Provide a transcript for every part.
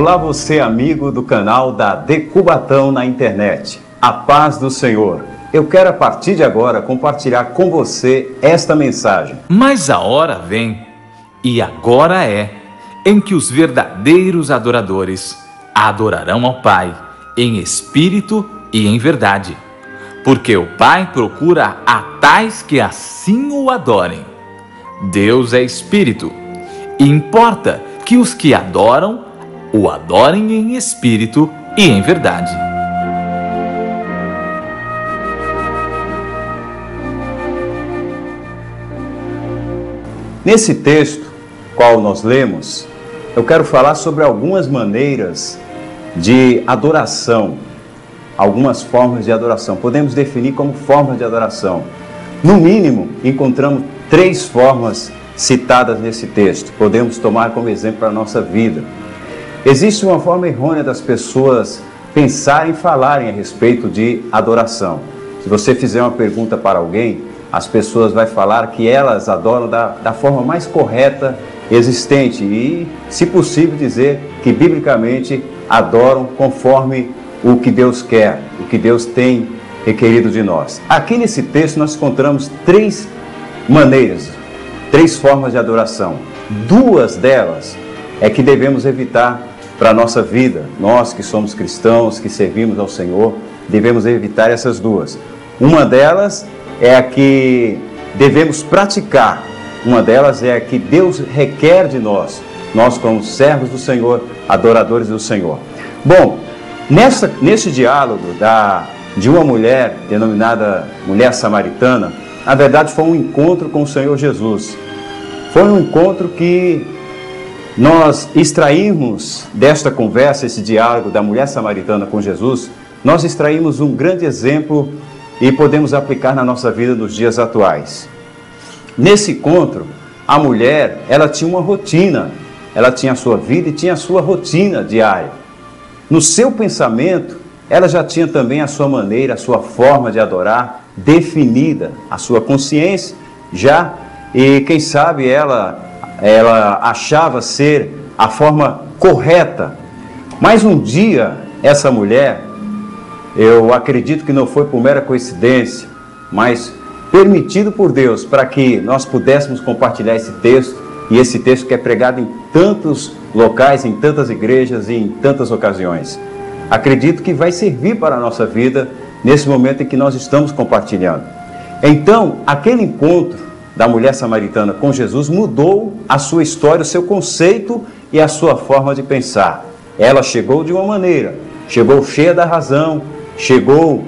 Olá você amigo do canal da Decubatão na internet. A paz do Senhor. Eu quero a partir de agora compartilhar com você esta mensagem. Mas a hora vem, e agora é, em que os verdadeiros adoradores adorarão ao Pai em espírito e em verdade. Porque o Pai procura a tais que assim o adorem. Deus é espírito, e importa que os que adoram o adorem em espírito e em verdade. Nesse texto, qual nós lemos, eu quero falar sobre algumas maneiras de adoração, algumas formas de adoração. Podemos definir como formas de adoração. No mínimo, encontramos 3 formas citadas nesse texto. Podemos tomar como exemplo para a nossa vida. Existe uma forma errônea das pessoas pensarem e falarem a respeito de adoração. Se você fizer uma pergunta para alguém, as pessoas vão falar que elas adoram da forma mais correta existente e, se possível, dizer que biblicamente adoram conforme o que Deus quer, o que Deus tem requerido de nós. Aqui nesse texto nós encontramos 3 maneiras, 3 formas de adoração. 2 delas é que devemos evitar para a nossa vida. Nós que somos cristãos, que servimos ao Senhor, devemos evitar essas 2. Uma delas é a que devemos praticar. Uma delas é a que Deus requer de nós. Nós como servos do Senhor, adoradores do Senhor. Bom, nesse diálogo de uma mulher denominada mulher samaritana, na verdade foi um encontro com o Senhor Jesus. Foi um encontro que nós extraímos desta conversa, esse diálogo da mulher samaritana com Jesus, nós extraímos um grande exemplo e podemos aplicar na nossa vida nos dias atuais. Nesse encontro, a mulher, ela tinha uma rotina, ela tinha a sua vida e tinha a sua rotina diária. No seu pensamento, ela já tinha também a sua maneira, a sua forma de adorar definida, a sua consciência já, e quem sabe ela achava ser a forma correta. Mas um dia, essa mulher, eu acredito que não foi por mera coincidência, mas permitido por Deus para que nós pudéssemos compartilhar esse texto, e esse texto que é pregado em tantos locais, em tantas igrejas e em tantas ocasiões. Acredito que vai servir para a nossa vida nesse momento em que nós estamos compartilhando. Então, aquele encontro da mulher samaritana com Jesus mudou a sua história, o seu conceito e a sua forma de pensar. Ela chegou de uma maneira, chegou cheia da razão, chegou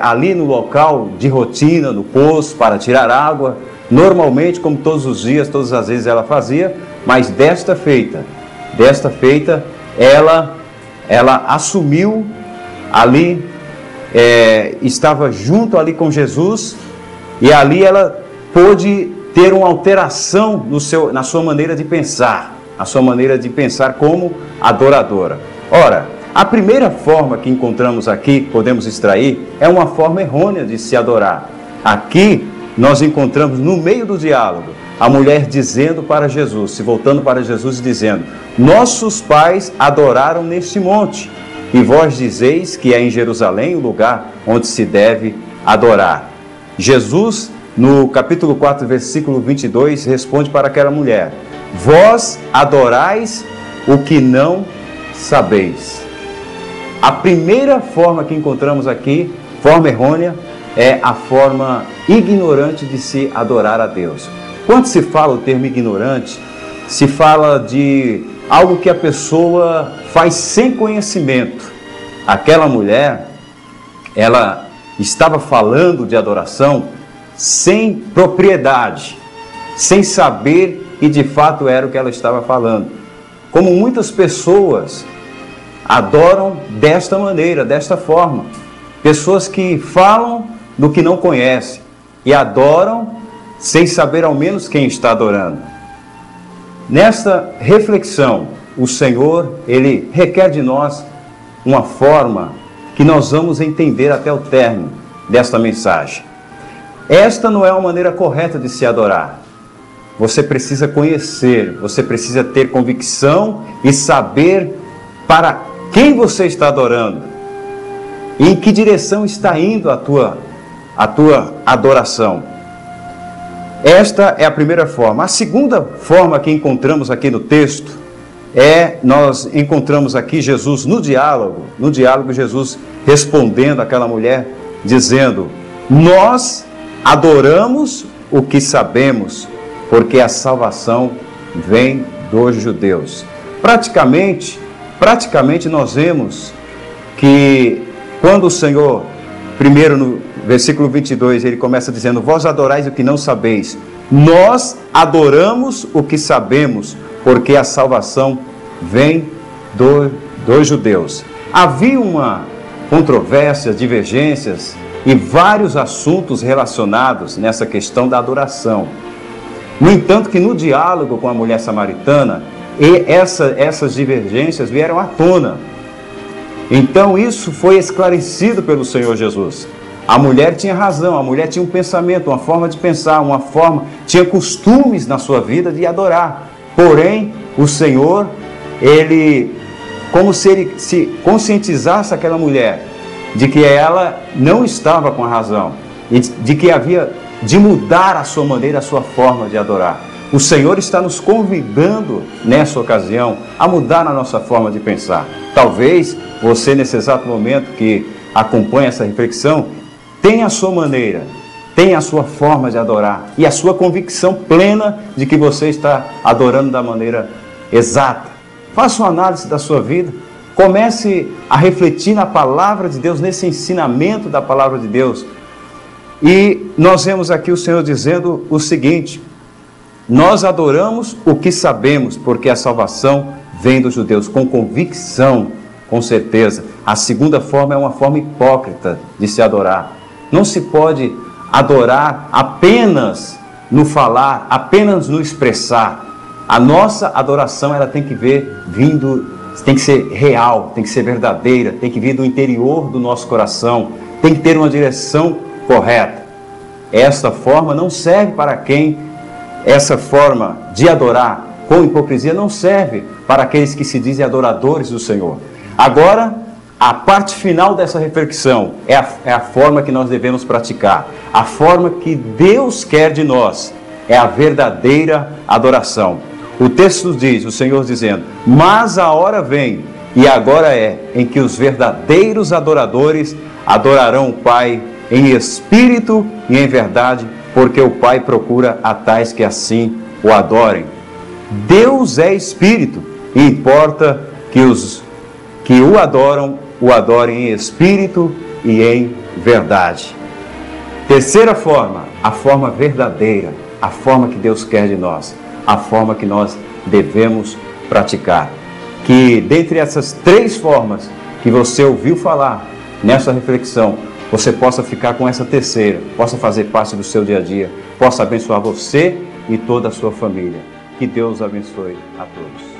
ali no local de rotina, no poço, para tirar água, normalmente, como todos os dias, todas as vezes ela fazia, mas desta feita, ela assumiu ali, estava junto ali com Jesus, e ali ela pôde ter uma alteração na sua maneira de pensar, a sua maneira de pensar como adoradora. Ora, a primeira forma que encontramos aqui, que podemos extrair, é uma forma errônea de se adorar. Aqui nós encontramos no meio do diálogo a mulher dizendo para Jesus, se voltando para Jesus e dizendo: nossos pais adoraram neste monte, e vós dizeis que é em Jerusalém o lugar onde se deve adorar. Jesus, no capítulo 4, versículo 22, responde para aquela mulher: vós adorais o que não sabeis. A primeira forma que encontramos aqui, forma errônea, é a forma ignorante de se adorar a Deus. Quando se fala o termo ignorante, se fala de algo que a pessoa faz sem conhecimento. Aquela mulher, ela estava falando de adoração sem propriedade, sem saber que de fato era o que ela estava falando. Como muitas pessoas adoram desta maneira, desta forma. Pessoas que falam do que não conhecem e adoram sem saber ao menos quem está adorando. Nesta reflexão, o Senhor, Ele requer de nós uma forma que nós vamos entender até o término desta mensagem. Esta não é uma maneira correta de se adorar. Você precisa conhecer, você precisa ter convicção e saber para quem você está adorando, em que direção está indo a tua adoração. Esta é a primeira forma. A segunda forma que encontramos aqui no texto nós encontramos aqui Jesus no diálogo Jesus respondendo àquela mulher, dizendo: nós adoramos o que sabemos, porque a salvação vem dos judeus. Praticamente nós vemos que quando o Senhor, primeiro no versículo 22, ele começa dizendo: vós adorais o que não sabeis. Nós adoramos o que sabemos, porque a salvação vem dos judeus. Havia uma controvérsia, divergências e vários assuntos relacionados nessa questão da adoração. No entanto, que no diálogo com a mulher samaritana, essas divergências vieram à tona. Então isso foi esclarecido pelo Senhor Jesus. A mulher tinha razão, a mulher tinha um pensamento, uma forma de pensar, tinha costumes na sua vida de adorar. Porém, o Senhor, como se ele se conscientizasse aquela mulher de que ela não estava com a razão, e de que havia de mudar a sua maneira, a sua forma de adorar. O Senhor está nos convidando nessa ocasião a mudar a nossa forma de pensar. Talvez você, nesse exato momento que acompanha essa reflexão, tenha a sua maneira, tenha a sua forma de adorar e a sua convicção plena de que você está adorando da maneira exata. Faça uma análise da sua vida, comece a refletir na palavra de Deus, nesse ensinamento da palavra de Deus. E nós vemos aqui o Senhor dizendo o seguinte: nós adoramos o que sabemos, porque a salvação vem dos judeus, com convicção, com certeza. A segunda forma é uma forma hipócrita de se adorar. Não se pode adorar apenas no falar, apenas no expressar. A nossa adoração, ela tem que tem que ser real, tem que ser verdadeira, tem que vir do interior do nosso coração, tem que ter uma direção correta. Essa forma não serve para essa forma de adorar com hipocrisia não serve para aqueles que se dizem adoradores do Senhor. Agora, a parte final dessa reflexão é a forma que nós devemos praticar. A forma que Deus quer de nós é a verdadeira adoração. O texto diz, o Senhor dizendo: mas a hora vem, e agora é, em que os verdadeiros adoradores adorarão o Pai em espírito e em verdade, porque o Pai procura a tais que assim o adorem. Deus é espírito, e importa que os que o adorem em espírito e em verdade. Terceira forma, a forma verdadeira, a forma que Deus quer de nós, a forma que nós devemos praticar. Que dentre essas três formas que você ouviu falar nessa reflexão, você possa ficar com essa terceira, possa fazer parte do seu dia a dia, possa abençoar você e toda a sua família. Que Deus abençoe a todos.